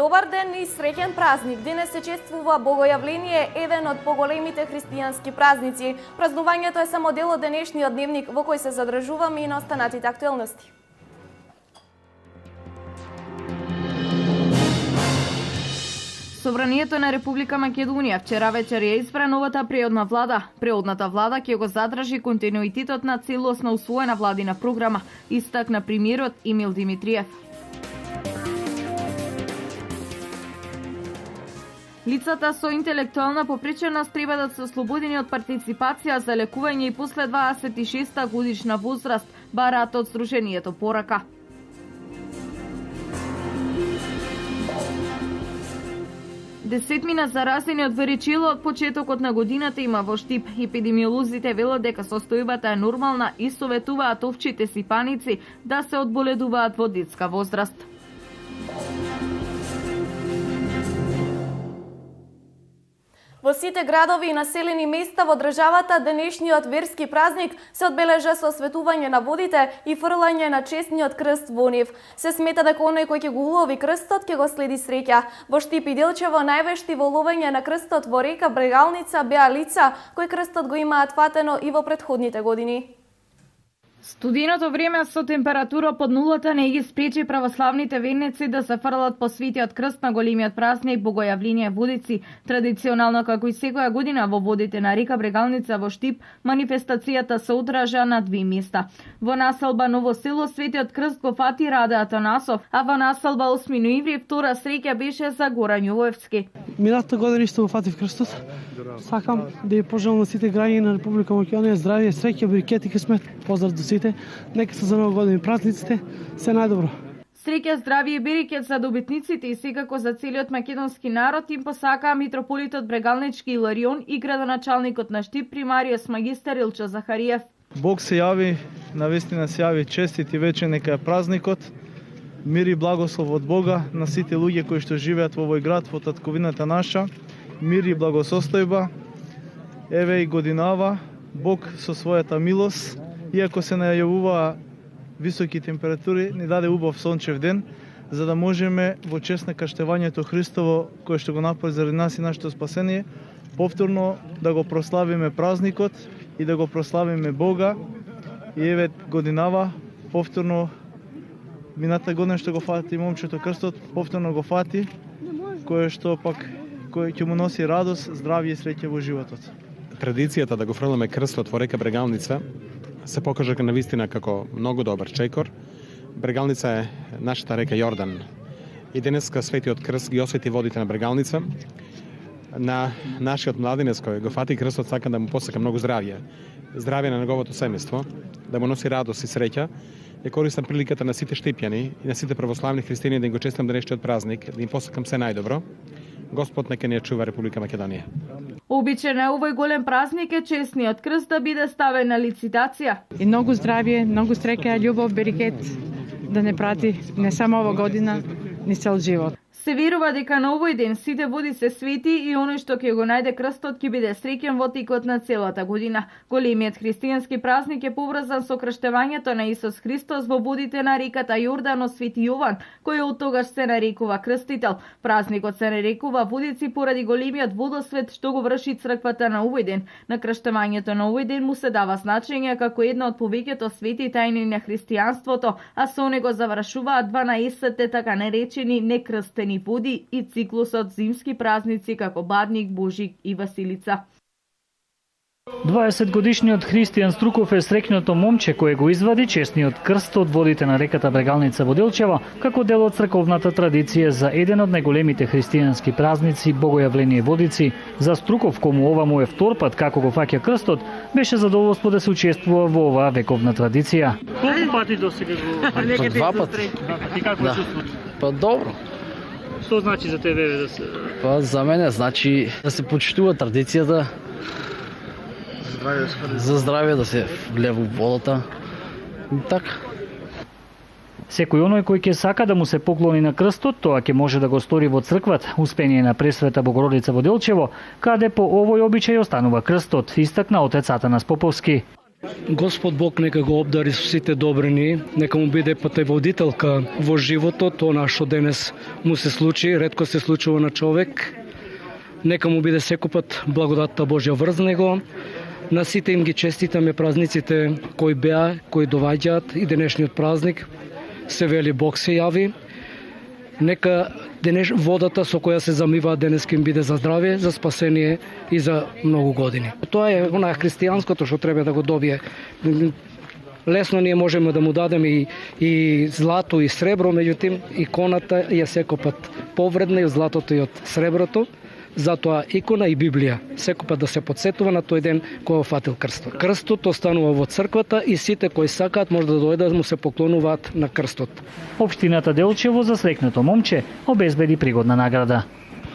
Добар ден и среќен празник! Денес се чествува Богојавление, еден од поголемите христијански празници. Празнувањето е само дел од денешниот дневник во кој се задржуваме и на останатите актуелности. Собранието на Република Македонија вчера вечер ја избра новата преодна влада. Преодната влада ќе го задржи континуитетот на целосно усвоена владина програма, истакна премиерот Емил Димитриев. Лицата со интелектуална попреченост треба да се ослободени од партиципација за лекување и после 26 годишна возраст, бараат од Сдруженијето Порака. Десетмина заразени од варичело од почетокот на годината има во Штип. Епидемиолозите велат дека состојбата е нормална и советуваат овчите сипаници да се одболедуваат во детска возраст. Во сите градови и населени места во државата денешниот верски празник се одбележа со осветување на водите и фрлање на честниот крст во нив. Се смета дека оној кој ќе го улови крстот ќе го следи среќа. Во Штип и Делчево највешти во ловење на крстот во река Брегалница беа лица кои крстот го имаат фатено и во претходните години. Студеното време со температура под нулата не ги спречи православните верници да се фрлат по светиот крст на големиот празник Богојавление Водици. Традиционално, како и секоја година во водите на река Брегалница во Штип, манифестацијата се одржа на две места. Во населба Ново село светиот крст го фати Раде Атанасов, а во населба 8 ноември втора среќа беше за Горан Јовевски. Минатата година исто го фатив крстот. Сакам да ја пожелам на сите граѓани на Република Македонија здравје, среќа, брикет и късмет. Поздрав до сите. Нека се за нова година и празниците се најдобро. Среќа, здравје и берекет за добитниците и секако за целиот македонски народ им посакаа митрополитот Брегалнички Иларион и градоначалникот на Штип примариус магистар Илчо Захариев. Бог се јави, навистина се јави честит и вечен нека е празникот. Мир и благослов од Бога на сите луѓе кои што живеат во овој град, во татковината наша. Мир и благосостојба. Еве и годинава Бог со својата милост, иако се најавува високи температури, ни даде убав сончев ден, за да можеме во чест на каштевањето Христово, кое што го направи заради нас и нашето спасение, повторно да го прославиме празникот и да го прославиме Бога. И еве годинава повторно мината година што го фати момчето крстот, повторно го фати, кое што пак кој ќе му носи радост, здравје и среќа во животот. Традицијата да го фрламе крстот во река Брегалница се покажа навистина како многу добар чекор. Брегалница е нашата река Јордан. И денеска светиот крст ги освети водите на Брегалница. На нашиот младинец кој го фати крстот сакам да му посака многу здравје. Здравје на неговото семејство, да му носи радост и среќа. Ја користам приликата на сите штипјани и на сите православни христијани да им го честам денешниот празник, да им посакам се најдобро. Господ нека ни ја чува Република Македонија. Обичај на овој голем празник е честниот крст да биде ставен на лицитација. И многу здравје, многу среќа, љубов, берекет да не прати не само ова година, ни цел живот. Се верува дека на овој ден сите води се свети и оној што ќе го најде крстот ќе биде среќен во текот на целата година. Големиот христијански празник е поврзан со крштевањето на Исус Христос во водите на реката Јордан од Свети Јован, кој од тогаш се нарекува крстител. Празникот се нарекува Водици поради големиот водосвет што го врши црквата на овој ден. На крштевањето на овој ден му се дава значење како една од повеќето свети тајни на христијанството, а со него завршуваат 12 така наречени некрстени води и циклусот зимски празници како Бадник, Божик и Василица. 20 годишниот Христијан Струков е среќното момче кое го извади честниот крст од водите на реката Брегалница во Делчево, како дел од црковната традиција за еден од најголемите христијански празници Богојавление Водици. За Струков, кому ова му е втор пат како го фаќа крстот, беше задоволство да се учествува во оваа вековна традиција. Колку пати досега го? Два пати. И како се чувствуваш? Па добро. Што значи за тебе да се? Па за мене значи да се почитува традицијата. За здравје да се влева во водата. И така. Секој оној кој ќе сака да му се поклони на крстот, тоа ќе може да го стори во црквата, успение на Пресвета Богородица во Делчево, каде по овој обичај останува крстот, истакна отец Атанас Поповски. Господ Бог нека го обдари со сите добрини, нека му биде патеводителка во животот, она што денес му се случи, ретко се случува на човек. Нека му биде секупат благодатта Божја врз него. На сите им ги честитаме празниците кои беа, кои доваѓаат и денешниот празник. Се вели Бог се јави. Нека водата со која се замиваат денес им биде за здравје, за спасение и за многу години. Тоа е онаа христијанското што треба да го добие. Лесно ние можеме да му дадеме и злато и сребро, меѓутоа иконата е секопат повредна и од златото и од среброто. Затоа икона и Библија секогаш да се подсетува на тој ден кој фатил крстот. Крстот останува во црквата и сите кои сакаат може да дојдат да му се поклонуваат на крстот. Општината Делчево за срекното момче обезбеди пригодна награда.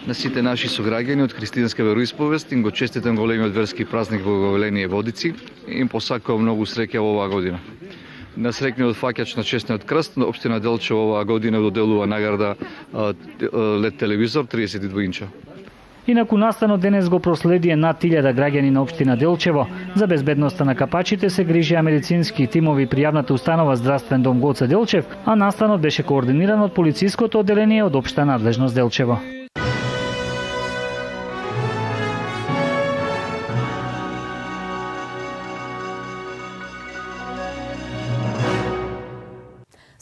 На сите наши сограѓани од христијанска вероисповест им го честитам големиот верски празник во Благоволение Водици и им посакувам многу среќа во оваа година. На срекниот фаќач на честниот крст, на општина Делчево оваа година доделува награда LED телевизор 32 инча. Инаку настанот денес го проследија над 1000 граѓани на општина Делчево. За безбедноста на капачите се грижија медицински тимови при јавната установа Здравствен дом Гоце Делчев, а настанот беше координиран од полициското одделение од општа надлежност Делчево.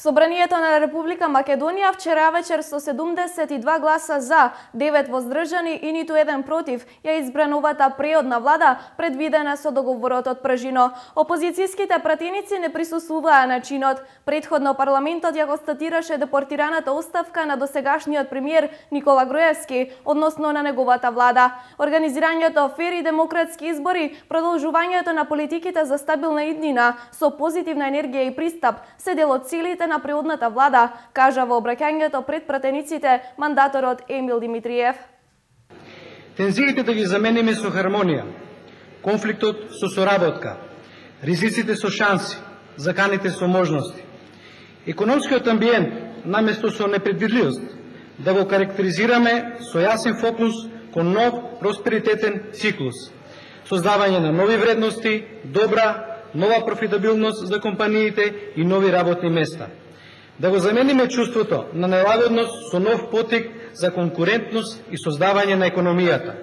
Собранието на Република Македонија вчера вечер со 72 гласа за, 9 воздржани и ниту еден против ја избра новата преодна влада предвидена со договорот од Пржино. Опозицијските пратеници не присуствуваа на чинот. Претходно парламентот ја констатираше депортираната оставка на досегашниот премиер Никола Груевски, односно на неговата влада. Организирањето фер и демократски избори, продолжувањето на политиките за стабилна иднина со позитивна енергија и пристап се дел од целите на преодната влада, кажа во обраќањето пред пратениците мандаторот Емил Димитриев. Тензиите да ги замениме со хармонија, конфликтот со соработка, ризиците со шанси, заканите со можности. Економскиот амбиент, наместо со непредвидливост, да го карактеризираме со јасен фокус кон нов просперитетен циклус, создавање на нови вредности, нова профитабилност за компаниите и нови работни места. Да го замениме чувството на нелагодност со нов потик за конкурентност и создавање на економијата.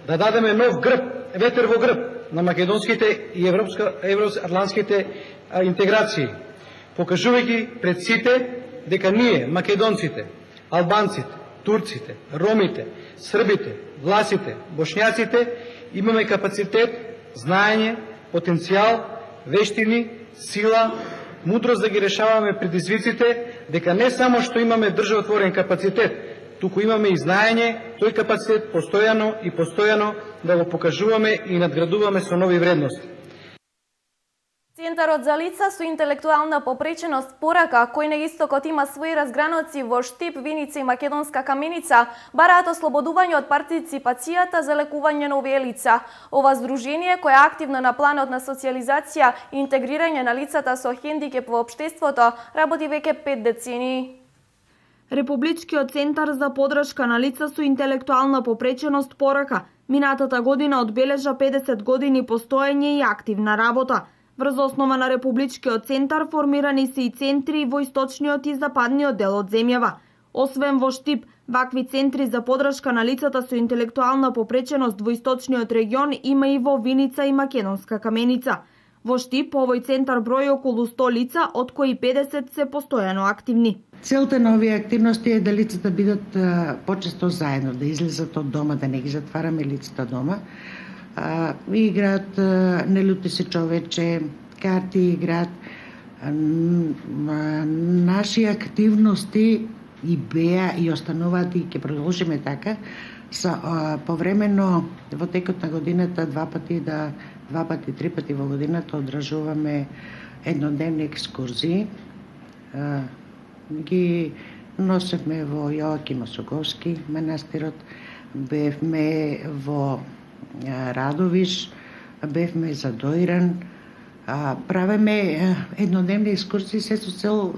Да дадеме нов грб, ветер во грб на македонските и евроатлантските интеграции, покажувајќи пред сите дека ние, македонците, албанците, турците, ромите, србите, власите, бошњаците имаме капацитет, знаење, потенцијал, вештини, сила, мудрост да ги решаваме предизвиците, дека не само што имаме државотворен капацитет, туку имаме и знаење, тој капацитет постојано да го покажуваме и надградуваме со нови вредности. Центарот за лица со интелектуална попреченост Порака, кој на истокот има своји разграноци во Штип, Виница и Македонска Каменица, бараат ослободување од партиципацијата за лекување на овие лица. Ова здружение, кој е активно на планот на социјализација и интегрирање на лицата со хендикеп во општеството, работи веќе 5 децении. Републичкиот центар за поддршка на лица со интелектуална попреченост Порака минатата година одбележа 50 години постоење и активна работа. Врз основа на Републичкиот центар формирани се и центри во источниот и западниот дел од земјава. Освен во Штип, вакви центри за поддршка на лицата со интелектуална попреченост во источниот регион има и во Виница и Македонска Каменица. Во Штип овој центар брои околу 100 лица, од кои 50 се постојано активни. Целта на овие активности е да лицата бидат почесто заедно, да излезат од дома, да не ги затвараме лицата дома. Играат Не люти се човече, карти играат. Наши активности и беа и остануваат и ќе продолжиме така. Повремено во текот на годината два пати, три пати во годината одржуваме еднодневни екскурзии. Ги носевме во Јоаким Осоговски манастирот, бевме во Радовиш, бевме за Дојран, Правиме еднодневни екскурзии се со цел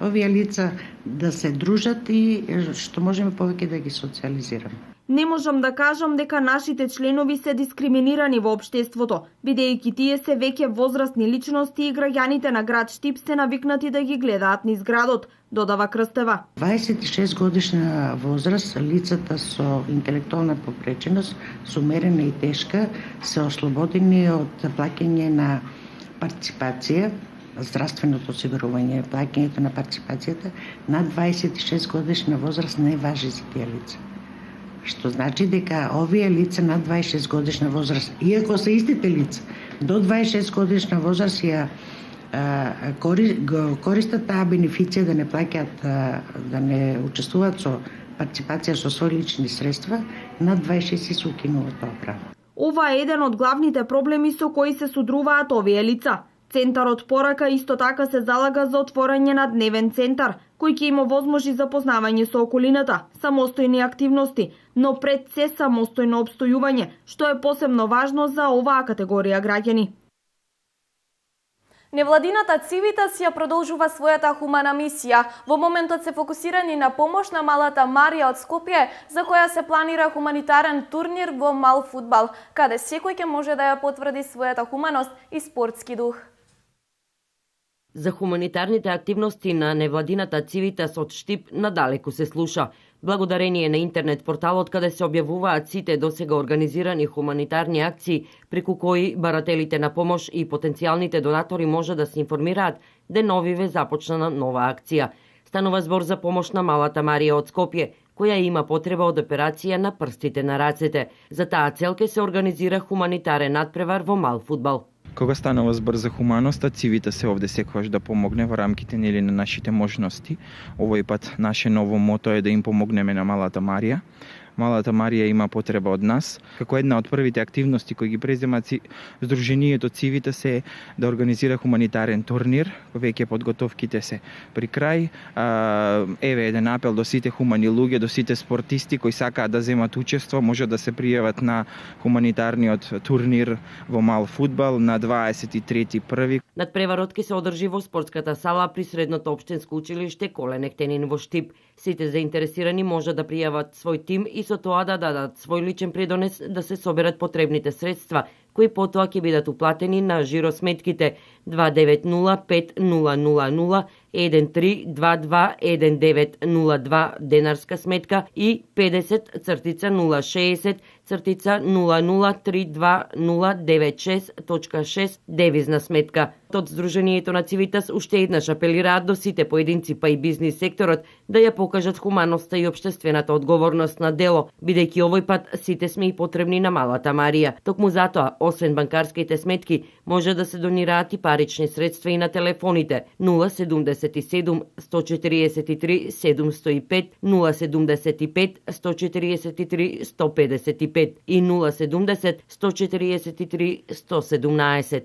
овие лица да се дружат и што можеме повеќе да ги социализираме. Не можам да кажам дека нашите членови се дискриминирани во општеството, бидејќи тие се веќе возрастни личности и граѓаните на град Штип се навикнати да ги гледаат низ градот, додава Крстева. 26 годишна возраст, лицата со интелектуална попреченост, со умерена и тешка, се ослободени од плаќање на партиципација, здравственото осигурување, плаќањето на партиципацијата. Над 26 годишна возраст не важи за тие лица. Што значи дека овие лица над 26 годишна возраст, иако се истите лица, до 26 годишна возраст ја користат таа бенефиција да не плаќаат, да не учествуваат со партиципација со своји лични средства, над 26 се укинува тоа право. Ова е еден од главните проблеми со кои се судруваат овие лица. Центарот Порака исто така се залага за отворање на дневен центар, кој ќе им овозможи запознавање со околината, самостојни активности, но пред се самостојно обстојување, што е посебно важно за оваа категорија граѓани. Невладината Цивитас ја продолжува својата хумана мисија. Во моментот се фокусирани на помош на малата Марија од Скопје, за која се планира хуманитарен турнир во мал фудбал, каде секој ќе може да ја потврди својата хуманост и спортски дух. За хуманитарните активности на невладината Цивитас од Штип надалеку се слуша. Благодарение на интернет порталот каде се објавуваат сите досега организирани хуманитарни акции, преку кои барателите на помош и потенцијалните донатори може да се информираат деновиве започнана нова акција. Станува збор за помош на малата Марија од Скопје, која има потреба од операција на прстите на рацете. За таа цел ќе се организира хуманитарен надпревар во мал фудбал. Кога станува збор за хуманоста, Цивитас се овде секогаш да помогне во рамките нели на нашите можности. Овој пат наше ново мото е да им помогнеме на малата Марија. Малата Марија има потреба од нас. Како една од првите активности кои ги презема Сдруженијето Цивитас е да организира хуманитарен турнир. Веќе подготовките се при крај. Еве еден апел до сите хумани луѓе, до сите спортисти кои сакаат да земат учество, може да се пријават на хуманитарниот турнир во мал фудбал на 23.1. Надпреварот ќе се одржи во спортската сала при средното општинско училиште Колен Ектенин во Штип. Сите заинтересирани може да пријават свој тим и со тоа да дадат свој личен придонес да се соберат потребните средства, кои потоа ќе бидат уплатени на жиросметките 29050013221902 денарска сметка и 50-060-00320960.6 девизна сметка. Од Сдруженијето на Цивитас уште еднаш апелираат до сите поединци па и бизнис секторот да ја покажат хуманоста и општествената одговорност на дело, бидејќи овој пат сите сме и потребни на малата Марија. Токму затоа, освен банкарските сметки, може да се донираат и парични средства и на телефоните 077 143 705, 075 143 155 и 070 143 117.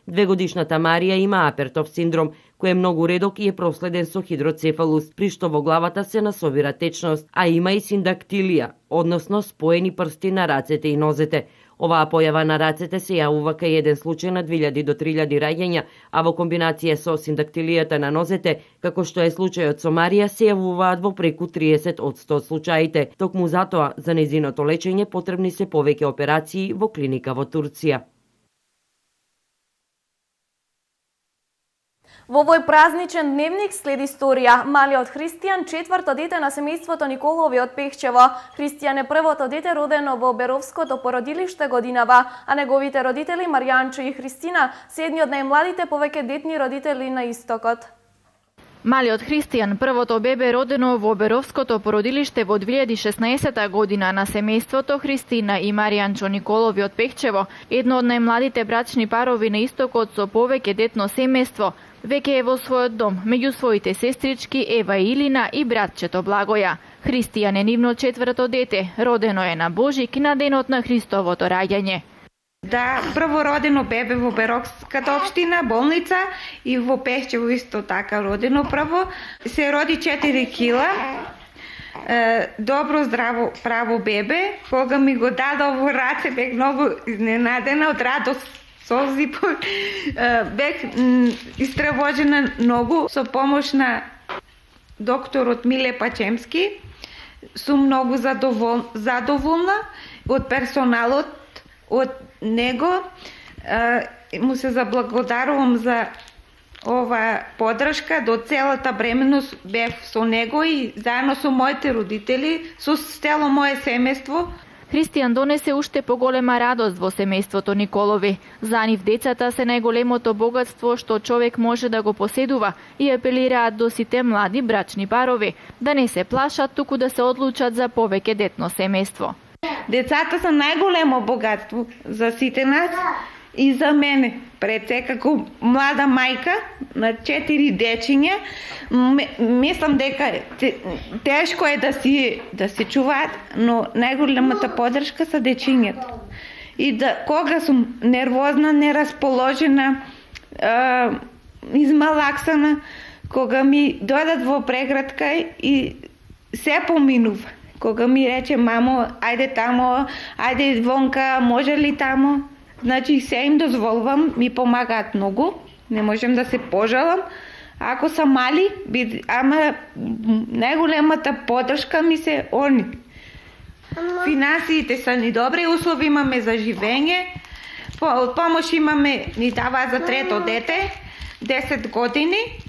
Двегодишната Марија има апертов синдром, кој е многу редок и е проследен со хидроцефалус, при што во главата се насобира течност, а има и синдактилија, односно споени прсти на рацете и нозете. Оваа појава на рацете се јавува кај еден случај на 2000 до 3000 раѓања, а во комбинација со синдактилијата на нозете, како што е случајот со Марија, се јавуваат во преку 30% од случаите. Токму затоа, за нејзиното лечење потребни се повеќе операции во клиника во Турција. Во овој празничен дневник следи историја. Малиот Христијан, четврто дете на семејството Николови од Пехчево. Христијан е првото дете родено во Оберовското породилиште годинава, а неговите родители Маријанчо и Христина се едни од најмладите повеќе детни родители на истокот. Малиот Христијан, првото бебе родено во Оберовското породилиште во 2016 година на семејството Христина и Маријанчо Николови од Пехчево, едно од најмладите брачни парови на истокот со повеќе детно семејство, веќе е во својот дом, меѓу своите сестрички Ева и Илина и братчето Благоја. Христијан е нивно четврто дете, родено е на Божик на денот на Христовото раѓање. Да, првородено бебе во Берокската општина, болница и во Пехчево исто така родено прво. Се роди 4 кила, добро, здраво, право бебе. Кога ми го дадо во раце, бех многу изненадена, од радост солзи. Бех истравожена многу со помош на докторот Миле Пачемски. Сум многу задоволна од персоналот, од него. Му се заблагодарувам за ова подршка. До целата бременност бев со него и заедно со моите родители, со цело мое семејство. Христијан донесе уште поголема радост во семејството Николови. За нив децата се најголемото богатство што човек може да го поседува и апелираат до сите млади брачни парови да не се плашат, туку да се одлучат за повеќе детно семејство. Децата се најголемо богатство за сите нас и за мене. Пред се како млада мајка на 4 дечиња, мислам дека тешко е да се чуваат, но најголемата поддршка се дечињата. И кога сум нервозна, нерасположена, измалаксана, кога ми дојдат во преградка и се поминува. Кога ми рече мамо, ајде тамо, ајде вонка, може ли тамо? Значи се им дозволувам, ми помагаат многу, не можем да се пожалам. Ако са мали, ама најголемата поддршка ми се они. Финансиите са ни добри, услови имаме за живење, помош имаме, ни дава за трето дете, 10 години,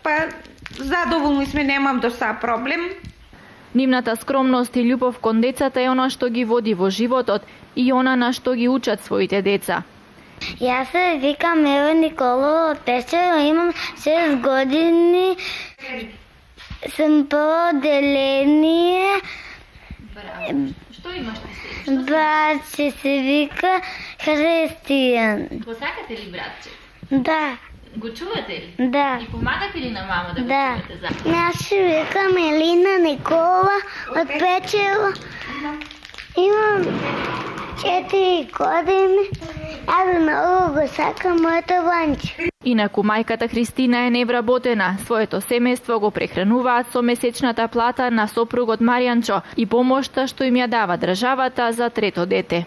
па задоволни сме, немам до са проблем. Нивната скромност и љубов кон децата е она што ги води во животот и она на што ги учат своите деца. Јас се викам Ева Николова од Пешево, имам 6 години, сум по одделение. Што имаш ти? Братче се вика Христијан. Посакате ли братче? Да. Го чувате ли? Да. И помагате ли на мама да го Да. чувате за? Јас се викам Елина Николова од Печево. Имам 4 години. Јас многу го сакам моето ванче. Инаку мајката Христина е невработена. Своето семејство го прехрануваат со месечната плата на сопругот Маријанчо и помошта што им ја дава државата за трето дете.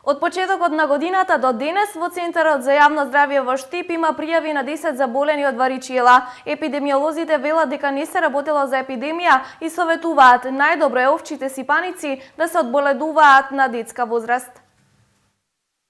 Од почетокот на годината до денес во Центарот за јавно здравје во Штип има пријави на 10 заболени од варичела. Епидемиолозите велат дека не се работело за епидемија и советуваат најдобро е овчите сипаници да се одболедуваат на детска возраст.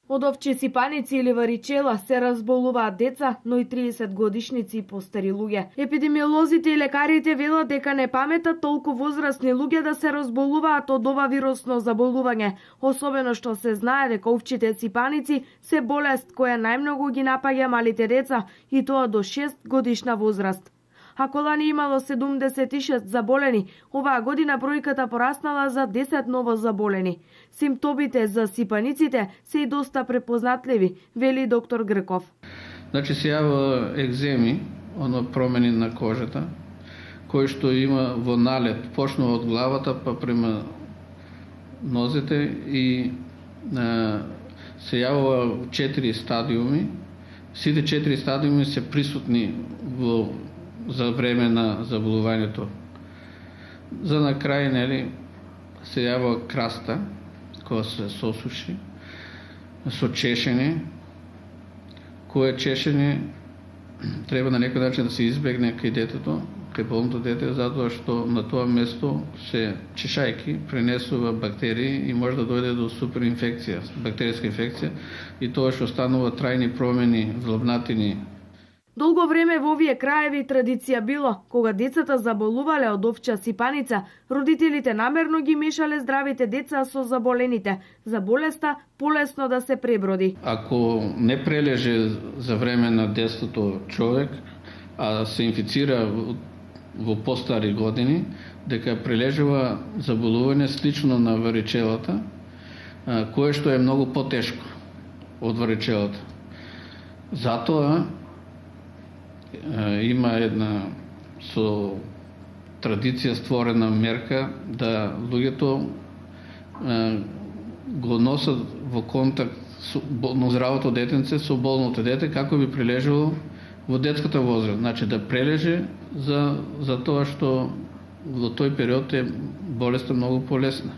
Од овчи сипаници или варичела се разболуваат деца, но и 30 годишници и постари луѓе. Епидемиолозите и лекарите велат дека не паметат толку возрастни луѓе да се разболуваат од ова вирусно заболување, особено што се знае дека овчите сипаници се болест која најмногу ги напаѓа малите деца и тоа до 6 годишна возраст. Ако лани имало 76 заболени, оваа година бројката пораснала за 10 ново заболени. Симптомите за сипаниците се и доста препознатливи, вели доктор Грков. Значи се јава екземи, промени на кожата, кои што има во налет, почнува од главата па према нозете и се јавува 4 стадиуми. Сите 4 стадиуми се присутни за време на заболувањето. За на крај, нели, се јава краста, која се сосуши, со чешење, кое чешење треба на некој начин да се избегне кај детето, кај болното дете, затоа што на тоа место се чешајки пренесува бактерии и може да дојде до суперинфекција, бактеријска инфекција и тоа што станува трајни промени, злобнатини. Долго време во овие краеви традиција било, кога децата заболувале од овча сипаница, родителите намерно ги мешале здравите деца со заболените, за болеста полесно да се преброди. Ако не прележе за време на детството човек, а се инфицира во постари години, дека прележува заболување слично на варичелата, кое што е многу потешко од варичелата. Затоа има една со традиција створена мерка да луѓето го носат во контакт на здравото детенце со болното дете како би прележало во детската возраст. Значи да прележе за тоа што во тој период е болеста многу полесна.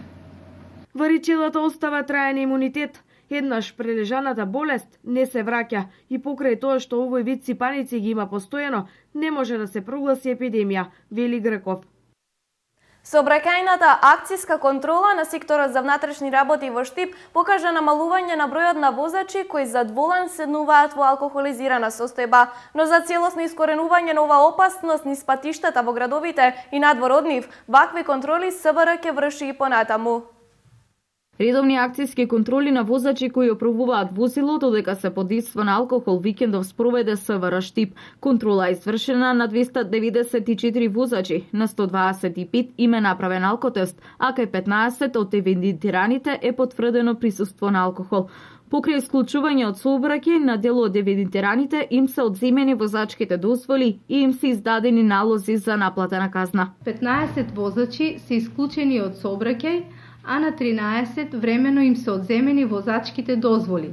Варичелата остава траен имунитет Еднаш прележаната болест не се враќа и покрај тоа што овој вид сипаници ги има постојано, не може да се прогласи епидемија, вели Грков. Сообраќајната акцијска контрола на секторот за внатрешни работи во Штип покажа намалување на бројот на возачи кои зад волан седнуваат во алкохолизирана состојба, но за целосно искоренување на ова опасност низ патиштата во градовите и надвор од нив, вакви контроли СБР ќе врши и понатаму. Редовни акцијски контроли на возачи кои опробуваат возилото дека се под дејство на алкохол викендов спроведе СВР Штип. Контрола е извршена на 294 возачи, на 125 им е направен алкотест, а кај 15 од евидентираните е потврдено присуство на алкохол. Покрај исклучување од сообраќај на дел од евидентираните им се одземени возачките дозволи и им се издадени налози за наплатена казна. 15 возачи се исклучени од сообраќај, а на 13 времено им се одземени возачките дозволи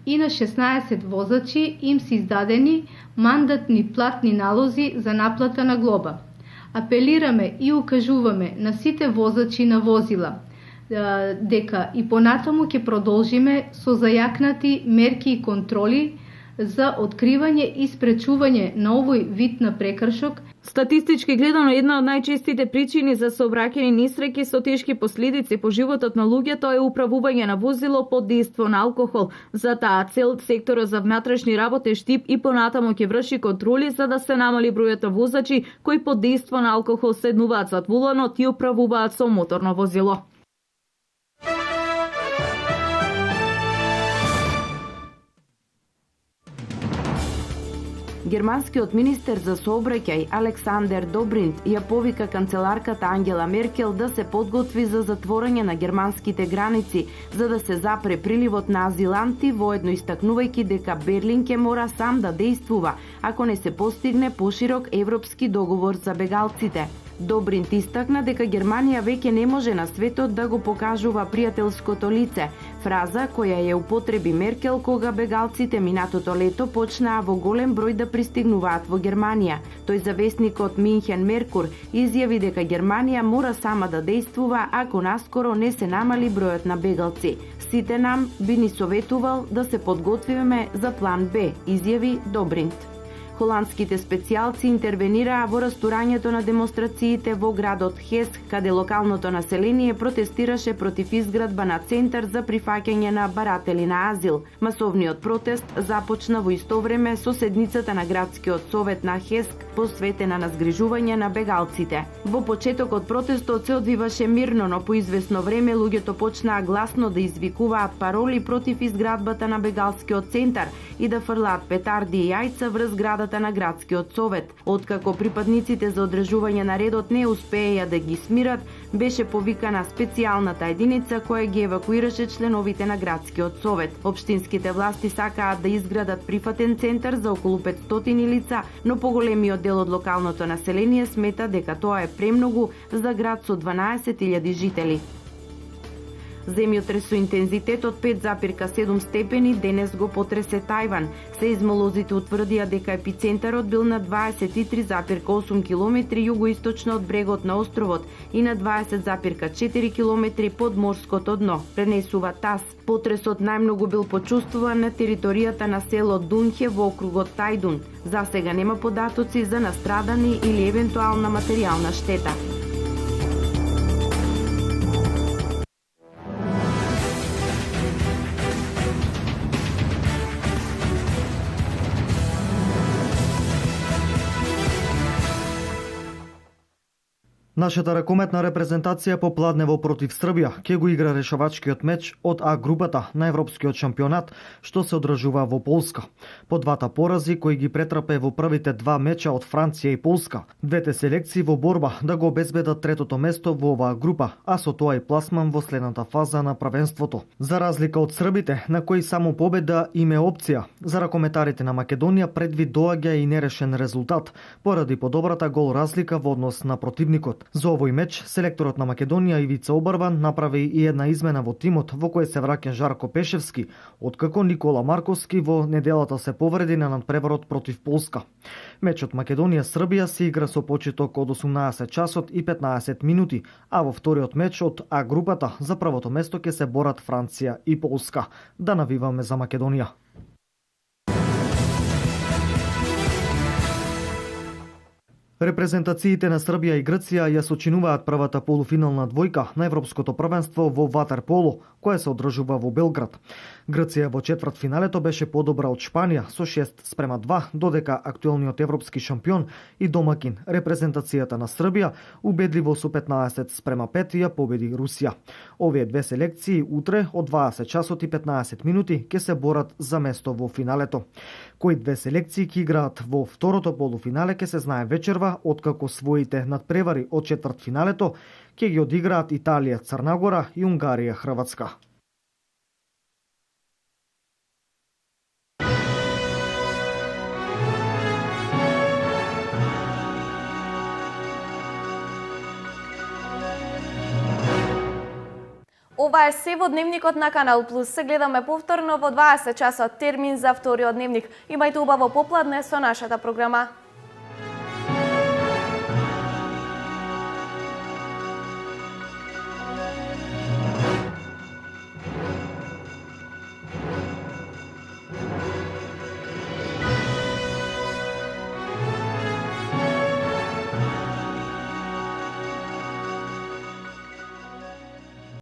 и на 16 возачи им се издадени мандатни платни налози за наплата на глоба. Апелираме и укажуваме на сите возачи на возила дека и понатаму ќе продолжиме со зајакнати мерки и контроли за откривање и спречување на овој вид на прекршок. Статистички гледано, една од најчестите причини за сообраќајни несреќи со тешки последици по животот на луѓето е управување на возило под дејство на алкохол. За таа цел секторот за внатрешни работи Штип и понатаму ќе врши контроли за да се намали бројот на возачи кои под дејство на алкохол седнуваат зад воланот и управуваат со моторно возило. Германскиот министер за сообраќај Александер Добринт ја повика канцеларката Ангела Меркел да се подготви за затворање на германските граници, за да се запре приливот на азиланти, воедно истакнувајќи дека Берлин ќе мора сам да действува ако не се постигне поширок европски договор за бегалците. Добринт истакна дека Германија веќе не може на светот да го покажува пријателското лице, фраза која ја употреби Меркел кога бегалците минатото лето почнаа во голем број да пристигнуваат во Германија. Тој за весникот Минхен Меркур изјави дека Германија мора сама да действува ако наскоро не се намали бројот на бегалци. Сите нам би ни советувал да се подготвиме за план Б, изјави Добринт. Холандските специјалци интервенираа во растурањето на демонстрациите во градот Хеск, каде локалното население протестираше против изградба на центар за прифаќање на баратели на азил. Масовниот протест започна во исто време со седницата на градскиот совет на Хеск, посветена на згрижување на бегалците. Во почетокот протестот се одвиваше мирно, но по извесно време луѓето почнаа гласно да извикуваат пароли против изградбата на бегалскиот центар и да фрлаат петарди и јајца врз градата на градскиот совет. Откако припадниците за одржување на редот не успееја да ги смират, беше повикана специјалната единица која ги евакуираше членовите на градскиот совет. Општинските власти сакаат да изградат прифатен центар за околу 500 лица, но поголемиот дел од локалното население смета дека тоа е премногу за град со 12.000 жители. Земјотрес со интензитет од 5,7 степени денес го потресе Тајван. Сеизмолозите утврдија дека епицентарот бил на 23,8 км југоисточно од брегот на островот и на 20,4 км под морското дно, пренесува ТАС. Потресот најмногу бил почувствуван на територијата на село Дунхе во округот Тајдун. За сега нема податоци за настрадани или евентуална материјална штета. Нашата ракометна репрезентација по Пладнево против Србија ќе го игра решавачкиот меч од А групата на Европскиот шампионат, што се одржува во Полска. По двата порази кои ги претрпе во првите два меча од Франција и Полска, двете селекции во борба да го обезбедат третото место во оваа група, а со тоа и пласман во следната фаза на првенството. За разлика од србите, на кои само победа им е опција, за ракометарите на Македонија предвид доаѓа и нерешен резултат, поради подобрата гол разлика во однос на противникот. Белград. За овој меч селекторот на Македонија Ивица Обарван направи и една измена во тимот во кој се враќа Жарко Пешевски, откако Никола Марковски во неделата се повреди на надпреварот против Полска. Мечот Македонија-Србија се игра со почеток од 18 часот и 15 минути, а во вториот меч од А групата за првото место ќе се борат Франција и Полска. Да навиваме за Македонија. Репрезентациите на Србија и Грција ја сочинуваат првата полуфинална двојка на Европското првенство во ватерполо, кое се одржува во Белград. Грција во четвртфиналето беше подобра од Шпанија со 6:2, додека актуелниот европски шампион и домакин репрезентацијата на Србија убедливо со 15:5 ја победи Русија. Овие две селекции утре од 20 часот и 15 минути ќе се борат за место во финалето. Кои две селекции ќе играат во второто полуфинале ќе се знае вечерва, откако своите надпревари од четвртфиналето ќе ги одиграат Италија, Црна Гора и Унгарија, Хрватска. Ова е се во дневникот на Канал Плюс. Се гледаме повторно во 20 часот термин за вториот дневник. Имајте убаво попладне со нашата програма.